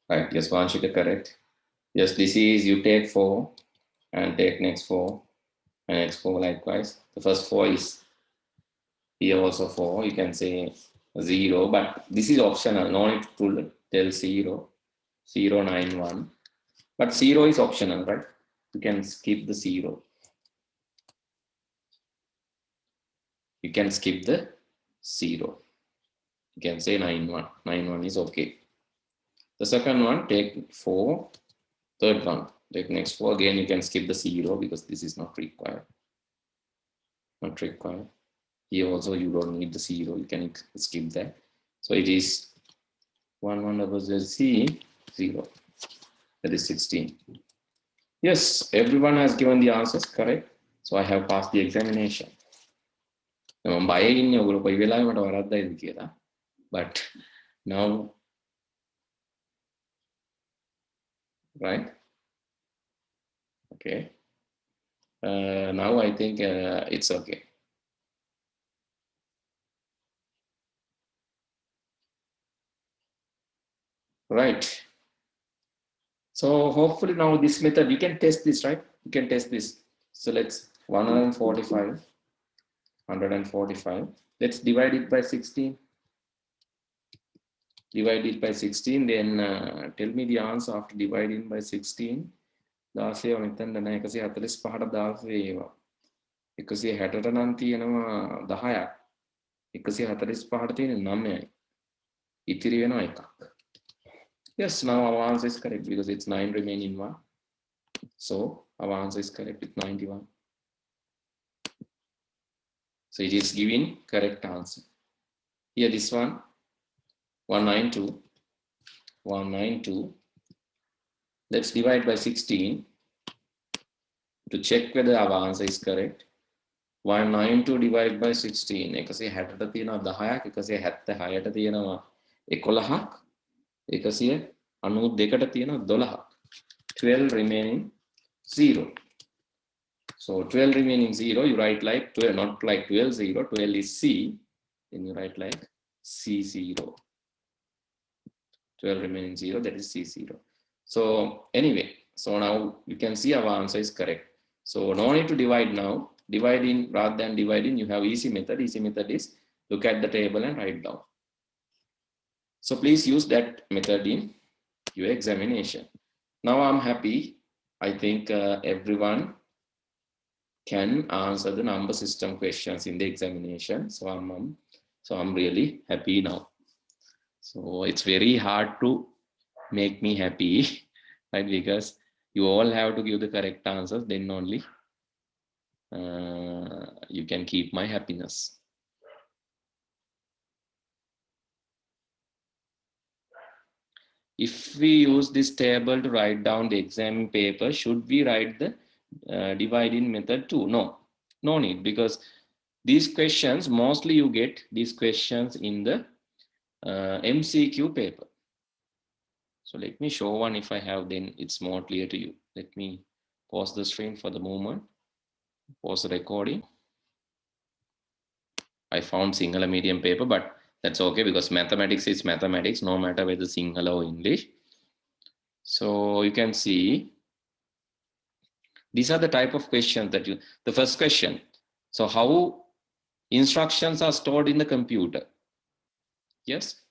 Right, yes, Vanshika, correct. Yes, this is you take 4 and take next 4 and next 4 likewise. The first 4 is here also 4. You can say 0, but this is optional. No need to tell 0, 0, 9, 1. But 0 is optional, right? You can skip the 0. You can skip the 0. You can say 9, 1. 9, 1 is okay. The second one, take 4. Third one, take next 4. Again, you can skip the 0 because this is not required. Not required. Here also you don't need the 0. You can skip that. So it is 1, 1 double C, 0. That is 16. Yes, everyone has given the answers correct. So I have passed the examination. But now, right? Okay. Now I think it's okay. Right. So hopefully now this method, you can test this, right? You can test this. So let's 145. Let's divide it by 16. Divide it by 16. Then tell me the answer after dividing by 16. 16 මෙතන නෑ 145ට 16 ඒවා 160ට නම් තියෙනවා 10ක් 145ට තියෙන 9යි ඉතිරි වෙනවා එකක්. Yes, now our answer is correct because it's 9 remaining 1. So our answer is correct with 91. So it is giving correct answer. Here this one 192. Let's divide by 16 to check whether our answer is correct. 192 divided by 16. 160ට තියෙනවා 10ක් 176ට තියෙනවා 11ක් 192ට තියෙනවා 12ක්. 12 remaining 0. So 12 remaining 0, you write like 12, not like 12 0. 12 is C. Then you write like C0. 12 remaining 0, that is C0. So anyway, so now you can see our answer is correct. So no need to divide now. Dividing rather than dividing, you have easy method. Easy method is look at the table and write down. So please use that method in your examination. Now I'm happy. I think everyone can answer the number system questions in the examination. So I'm really happy now. So it's very hard to make me happy, right? Because you all have to give the correct answers, then only you can keep my happiness. If we use this table to write down the exam paper, should we write the dividing method too? No need, because these questions, mostly you get these questions in the MCQ paper. So let me show one if I have, then it's more clear to you. Let me pause the screen for the moment. Pause the recording. I found Sinhala medium paper, but that's okay because mathematics is mathematics, no matter whether Sinhala or English. So you can see these are the type of questions that you, the first question. So how instructions are stored in the computer? Yes.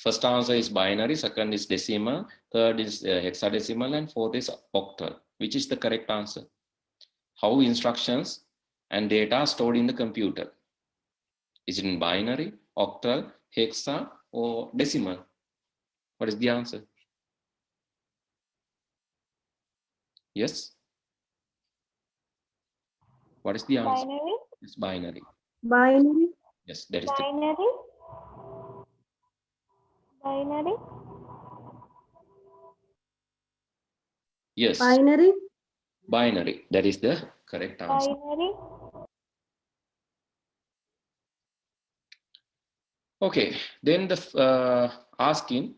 First answer is binary, second is decimal, third is hexadecimal, and fourth is octal. Which is the correct answer? How instructions and data are stored in the computer? Is it in binary, octal, hexa, or decimal? What is the answer? Yes? What is the answer? Binary. It's binary. Binary. Yes, that is Binary. Binary. yes. Binary. Binary. That is the correct answer. Binary. Okay, then the asking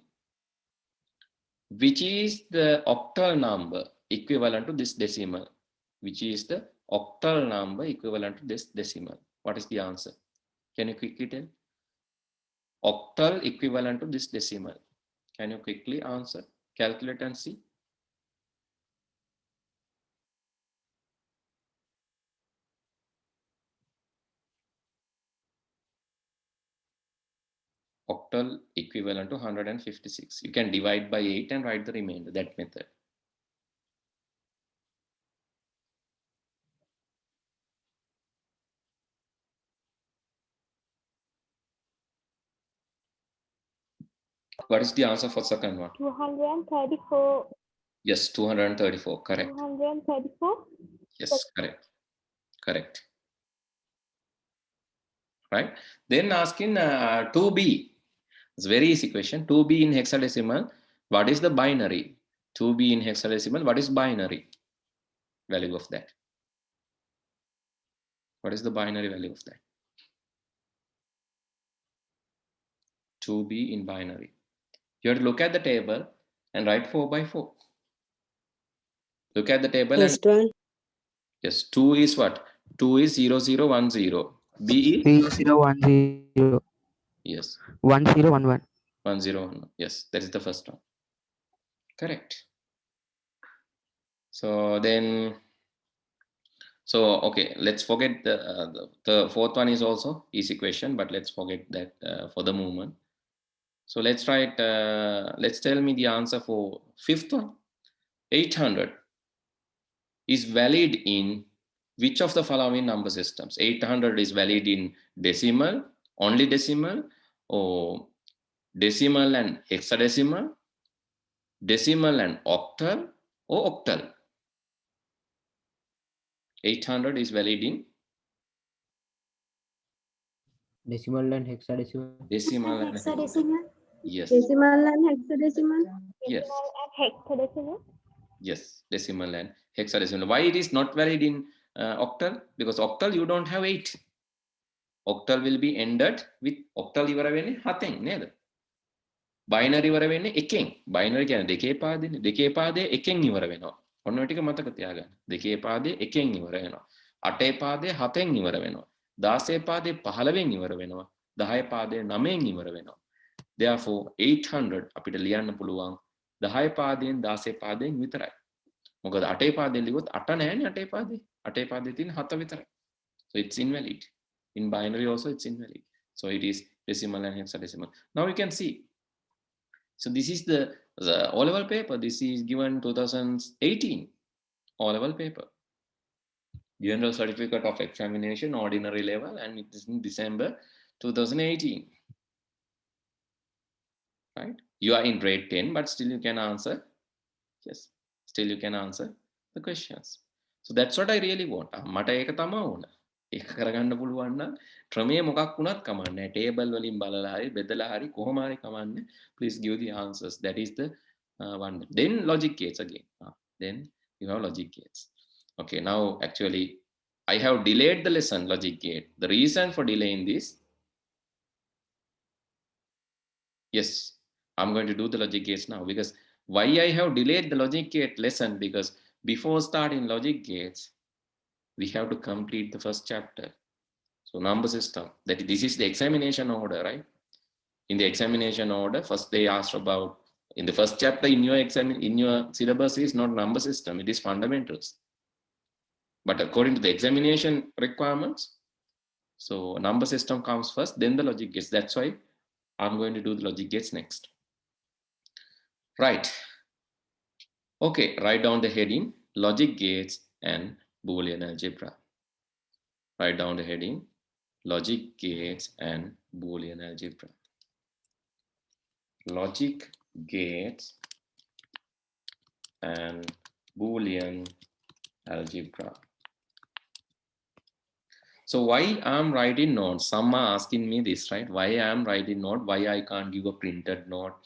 which is the octal number equivalent to this decimal? Which is the octal number equivalent to this decimal? What is the answer? Can you quickly tell? Octal equivalent to this decimal. Can you quickly answer? Calculate and see. Octal equivalent to 156. You can divide by 8 and write the remainder, that method. What is the answer for second one? 234. Yes, 234, correct. 234. Yes, correct. Correct. Right. Then asking 2b. It's a very easy question. 2b in hexadecimal. What is the binary? 2b in hexadecimal. What is binary value of that? What is the binary value of that? 2b in binary. You have to look at the table and write 4 by 4. Look at the table First one. yes, 2 is what? 2 is 0010. B is 0010. yes. 1011. 1011. Yes, that is the first one. Correct. So then, so okay, let's forget the fourth one is also easy question, but let's forget that for the moment. So let's write, let's tell me the answer for fifth one. 800 is valid in which of the following number systems? 800 is valid in decimal, only decimal, or decimal and hexadecimal, decimal and octal, or octal. 800 is valid in Decimal and hexadecimal. decimal and Hexadecimal. yes. Decimal and hexadecimal. Yes. Decimal and hexadecimal. Yes, decimal and hexadecimal. Why it is not valid in octal? Because octal you don't have 8. Octal will be ended with octal ඉවර වෙන්නේ 7න් නේද? Binary ඉවර වෙන්නේ 1න්. Binary කියන්නේ දෙකේ පාදෙන්නේ. දෙකේ පාදේ 1න් ඉවර වෙනවා. ඔන්න ඔය ටික මතක තියාගන්න. දෙකේ පාදේ 1න් ඉවර වෙනවා. 8 පාදේ 7න් ඉවර වෙනවා. 16 පාදේ 15න් ඉවර වෙනවා. 10 පාදේ 9න් ඉවර වෙනවා. Therefore 800 අපිට ලියන්න පුළුවන් 10 පාදයෙන් 16 පාදයෙන් විතරයි. මොකද 8 පාදයෙන් ලියුවොත් 8 නෑනේ 8 පාදේ. 8 පාදේ තියෙන 7 විතරයි. So it's invalid. In binary also it's invalid. So it is decimal and hexadecimal. Now you can see. So this is the O-level paper. This is given 2018 O-level paper. General Certificate of Examination, ordinary level, and it is in December 2018. Right? You are in grade 10, but still you can answer. Yes, still you can answer the questions. So that's what I really want. මට ඒක තමයි ඕන. ඒක කරගන්න පුළුවන් නම් ක්‍රමයේ මොකක් වුණත් කමන්නේ. Table වලින් බලලා හරි බෙදලා හරි කොහොම හරි කමන්නේ. Please give the answers. That is the one. Then logic gates again. Then you have logic gates. Okay, now actually I have delayed the lesson logic gate. The reason for delaying this, yes, I'm going to do the logic gates now, because why I have delayed the logic gate lesson, because before starting logic gates, we have to complete the first chapter. So number system, that this is the examination order, right? In the examination order, first they asked about, in the first chapter in your exam, in your syllabus is not number system, it is fundamentals. But according to the examination requirements, so number system comes first, then the logic gates. That's why I'm going to do the logic gates next. Right. Okay, write down the heading, logic gates and Boolean algebra. Write down the heading, logic gates and Boolean algebra. Logic gates and Boolean algebra. So why I'm writing notes? Some are asking me this, right? Why I'm writing note? Why I can't give a printed note?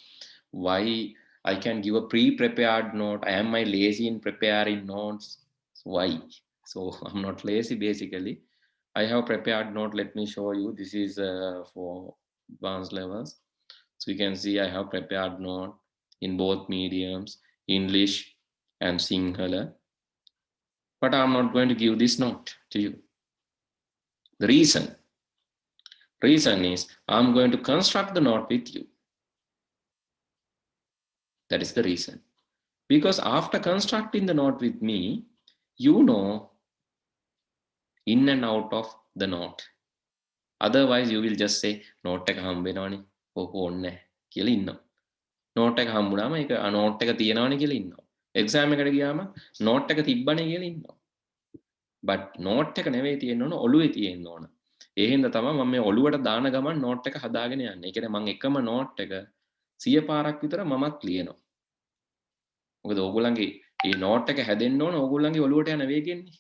Why I can give a pre-prepared note? Am I lazy in preparing notes? Why? So I'm not lazy basically. I have prepared note. Let me show you. This is for advanced levels. So you can see I have prepared note in both mediums, English and Sinhala. But I'm not going to give this note to you. The reason is I'm going to construct the note with you. That is the reason. Because after constructing the node with me, you know in and out of the node. Otherwise, you will just say, node එක හම්බ වෙනවනේ. ඕක ඕනේ නැහැ කියලා ඉන්නවා. Note එක හම්බුනාම ඒක නෝට් එක තියෙනවනේ කියලා ඉන්නවා. එක්සෑම් එකට ගියාම නෝට් එක තිබ්බනේ කියලා ඉන්නවා. but නෝට් එක නෙවෙයි තියෙන්න ඕන ඔළුවේ තියෙන්න ඕන. ඒ හින්දා තමයි මම මේ ඔළුවට දාන ගමන් නෝට් එක හදාගෙන යන්නේ. ඒ කියන්නේ මම එකම නෝට් එක 100 පාරක් විතර මමත් ලියනවා. මොකද ඕගොල්ලන්ගේ මේ නෝට් එක හැදෙන්න ඕන ඕගොල්ලන්ගේ ඔළුවට යන වේගෙන්නේ.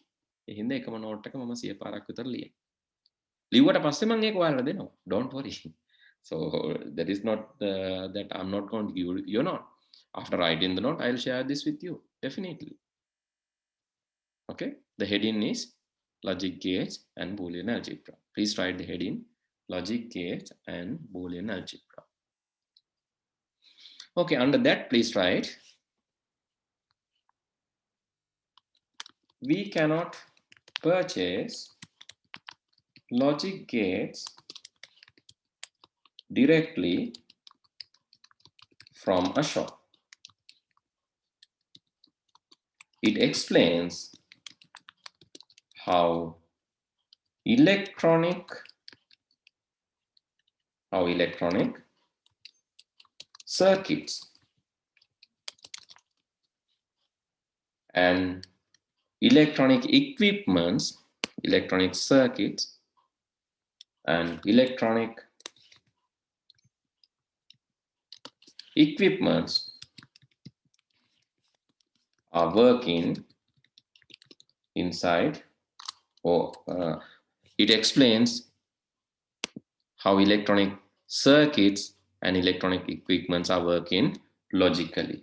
ඒ හින්දා එකම නෝට් එක මම 100 පාරක් විතර ලියනවා. ලිව්වට පස්සේ මම ඒක ඔයාලට දෙනවා. don't worry. So that is not that I'm not going to give you note. After writing the note, I'll share this with you, definitely. Okay, the heading is logic gates and Boolean algebra. Please write the heading logic gates and Boolean algebra. Okay, under that, please write we cannot purchase logic gates directly from a shop. It explains how electronic circuits and electronic equipments, electronic circuits and electronic equipments are working inside, or it explains how electronic circuits and electronic equipments are working logically.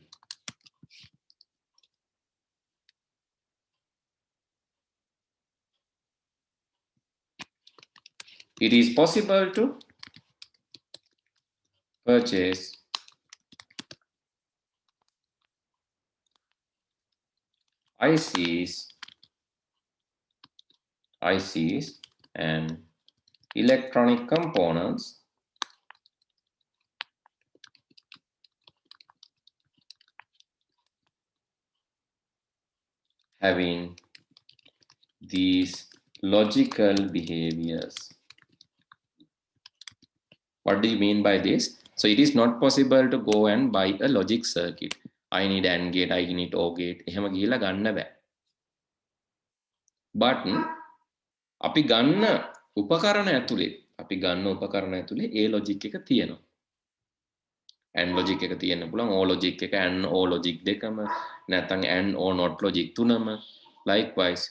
It is possible to purchase ICs and electronic components having these logical behaviors. What do you mean by this? So it is not possible to go and buy a logic circuit. I need AND gate, I need OR gate. එහෙම ගිහිල්ලා ගන්න බෑ. But අපි ගන්න උපකරණ ඇතුලේ ඒ logic එක තියෙනවා. AND logic එක තියෙන්න පුළුවන්, OR logic එක, AND OR logic දෙකම, නැත්නම් AND OR not logic තුනම. Likewise,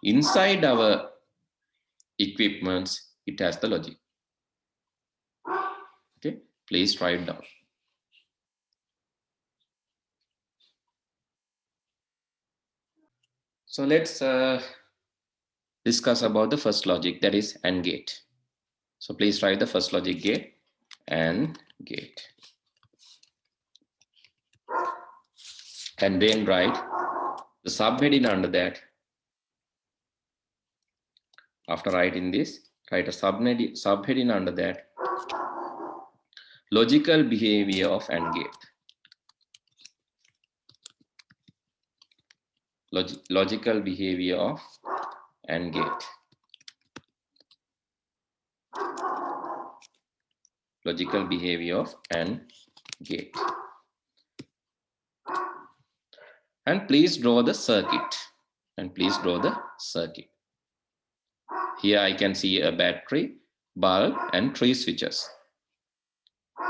inside our equipments, it has the logic. Okay, please write it down. So let's discuss about the first logic, that is AND gate. So please write the first logic gate, AND gate. And then write the subheading under that. After writing this, write a subheading under that. Logical behavior of AND gate. Logical behavior of AND gate. Logical behavior of AND gate. And please draw the circuit. Here I can see a battery, bulb, and 3 switches.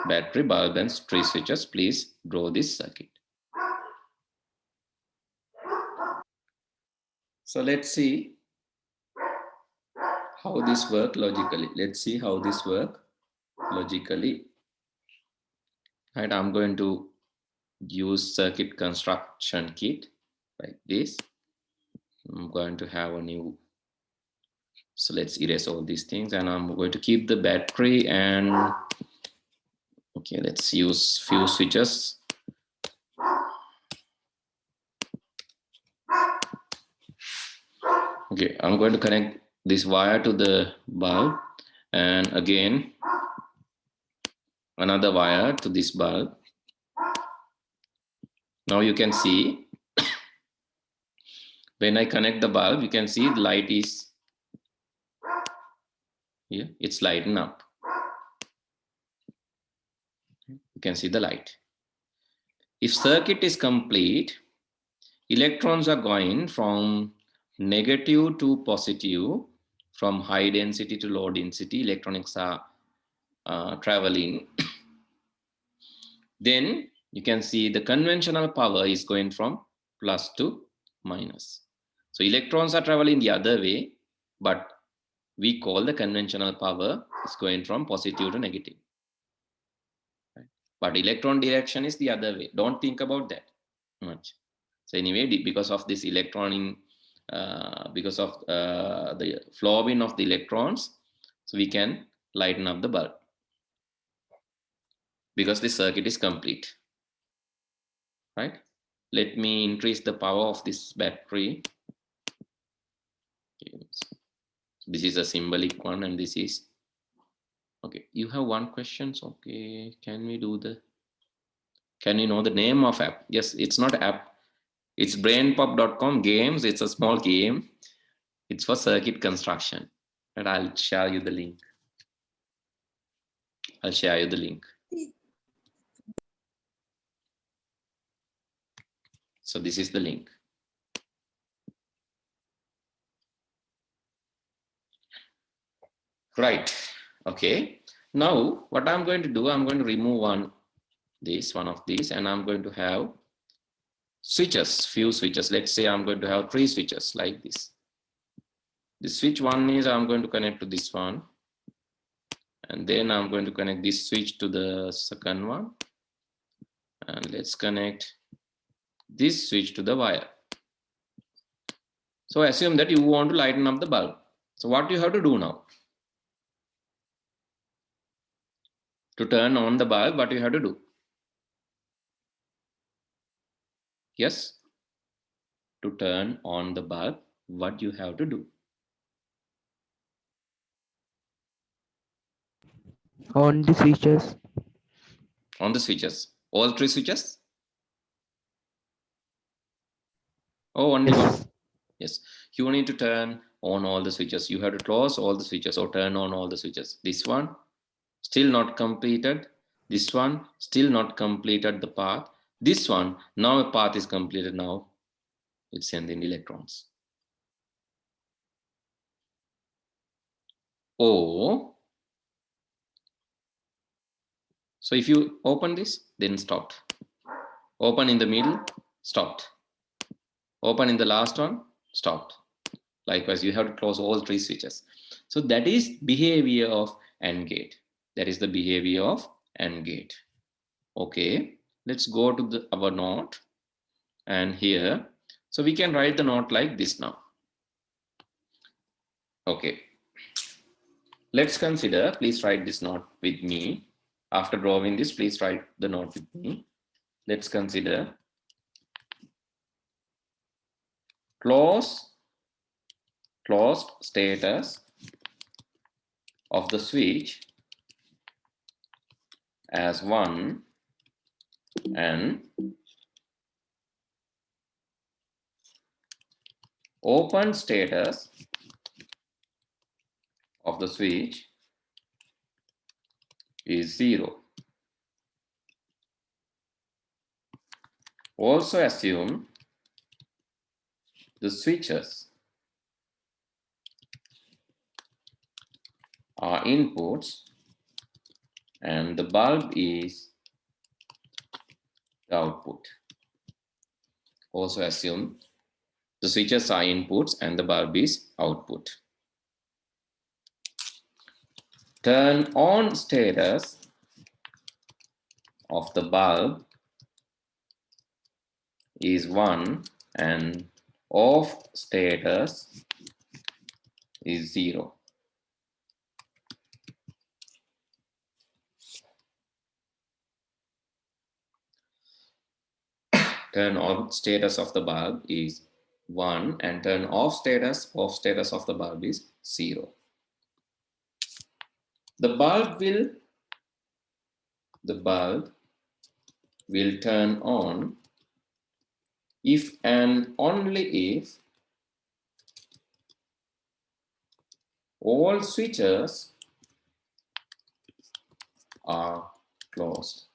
Battery, bulb, and 3 switches. Please draw this circuit. So let's see how this works logically. Right, I'm going to use circuit construction kit like this. I'm going to have a new. So let's erase all these things, and I'm going to keep the battery and okay, let's use few switches. Okay, I'm going to connect this wire to the bulb, and again another wire to this bulb, Now you can see when I connect the bulb, you can see the light is here, it's lighting up. You can see the light. If circuit is complete, electrons are going from negative to positive, from high density to low density, electronics are traveling. Then you can see the conventional power is going from plus to minus. So electrons are traveling the other way, but we call the conventional power is going from positive to negative. Right? But electron direction is the other way. Don't think about that much. So anyway, because of this electron because of the flowing of the electrons, so we can lighten up the bulb because the circuit is complete. Right? Let me increase the power of this battery. This is a symbolic one, and this is okay. You have one question. Okay, can we do the? Can you know the name of app? Yes, it's not app. It's brainpop.com games. It's a small game. It's for circuit construction. And I'll share you the link. I'll share you the link. So this is the link. Right. Okay. Now what I'm going to do, I'm going to remove one of these, and I'm going to have switches, few switches. Let's say I'm going to have 3 switches like this. The switch one is I'm going to connect to this one. And then I'm going to connect this switch to the second one. And let's connect this switch to the wire. So assume that you want to lighten up the bulb. So what you have to do now? To turn on the bulb, what you have to do? Yes? To turn on the bulb, what you have to do? On the switches. On the switches. All 3 switches? Oh, only one. Yes. Yes. You need to turn on all the switches. You have to close all the switches or turn on all the switches. This one, still not completed. This one, still not completed the path. This one, now a path is completed now. It's sending electrons. Oh. So if you open this, then stopped. Open in the middle, stopped. Open in the last one, stopped. Likewise, you have to close all 3 switches. So that is behavior of AND gate. That is the behavior of AND gate. Okay, let's go to our note. And here, so we can write the note like this now. Okay, let's consider, please write this note with me. After drawing this, please write the note with me. Let's consider closed status of the switch as 1 and open status of the switch is 0. Also assume the switches are inputs and the bulb is the output. Also assume the switches are inputs and the bulb is output. Turn on status of the bulb is 1 and off status is 0. Turn on status of the bulb is 1 and turn off status of the bulb is 0. The bulb will turn on if and only if all switches are closed.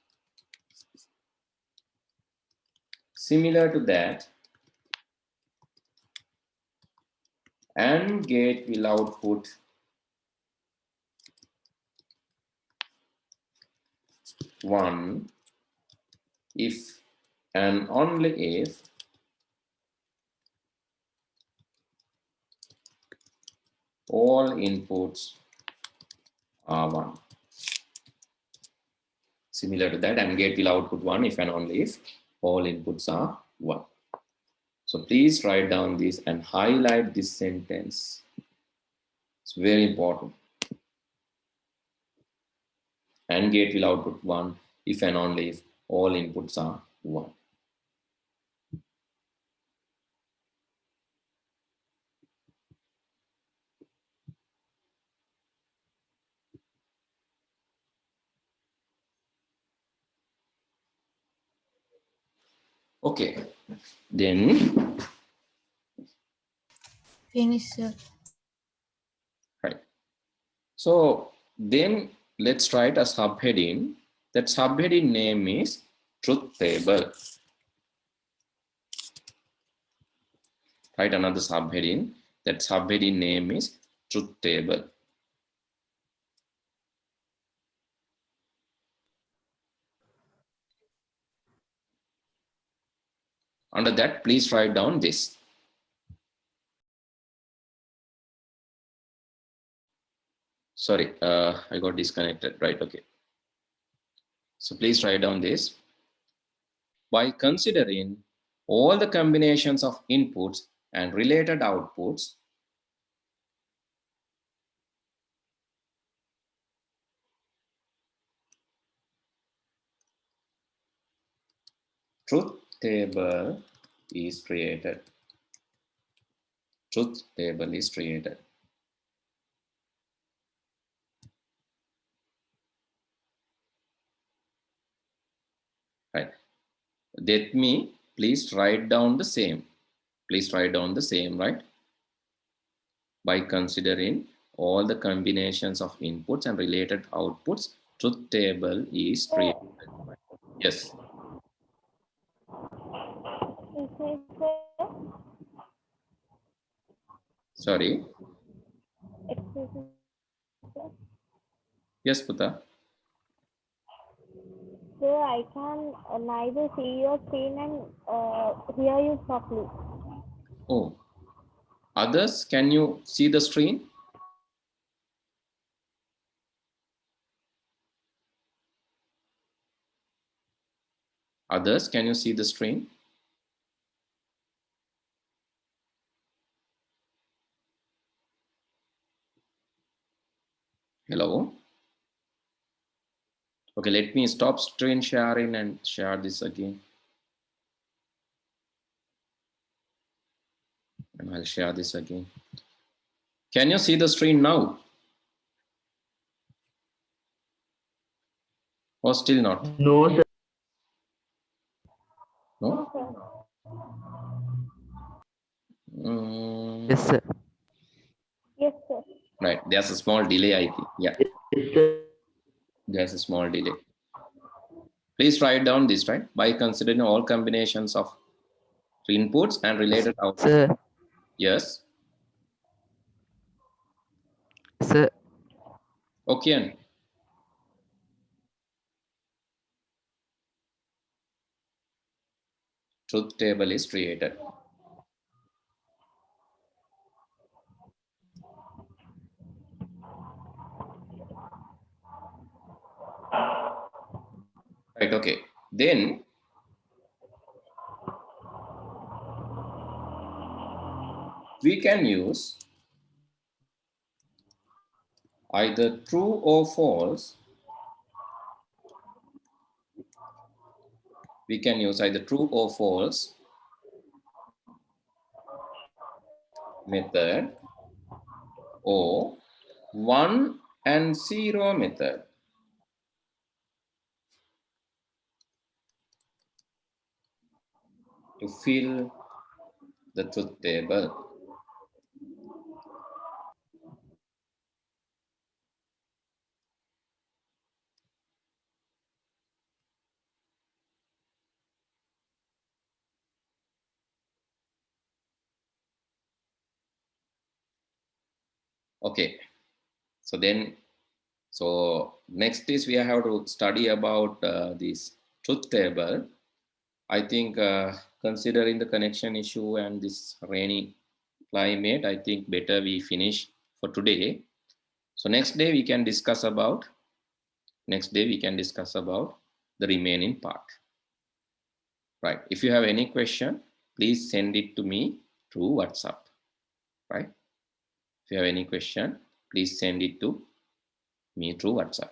Similar to that, AND gate will output 1 if and only if all inputs are 1. Similar to that, AND gate will output 1 if and only if all inputs are 1. So please write down this and highlight this sentence. It's very important. AND gate will output 1 if and only if all inputs are 1. Okay, then Finish, sir. right. So then let's write a subheading. That subheading name is truth table. Write another subheading. That subheading name is truth table. Under that, please write down this. Sorry, I got disconnected, right? Okay. So please write down this. By considering all the combinations of inputs and related outputs, truth table is created. Truth table is created. Right. Let me please write down the same. Please write down the same, right? By considering all the combinations of inputs and related outputs, truth table is created. Yes. Excuse me, sir. Sorry. Excuse me, sir. Yes, Puta. Sir, I can neither see your screen and hear you properly. Oh, others, can you see the screen? Others, can you see the screen? Hello? Okay, let me stop screen sharing and share this again. And I'll share this again. Can you see the screen now? Or still not? No, sir. No? Sir. Yes, sir. Yes, sir. Right, there's a small delay, I think. Yeah, Yes, sir. there's a small delay. Please write down this, right? By considering all combinations of inputs and related outputs. Sir. Yes. Sir. Okay. Truth table is created. Right, okay. Then we can use either true or false. We can use either true or false method or 1 and 0 method. to fill the truth table. Okay, so then, so next is we have to study about this truth table. I think considering the connection issue and this rainy climate, I think better we finish for today. So next day we can discuss about the remaining part. Right. If you have any question, please send it to me through WhatsApp. Right. If you have any question, please send it to me through WhatsApp.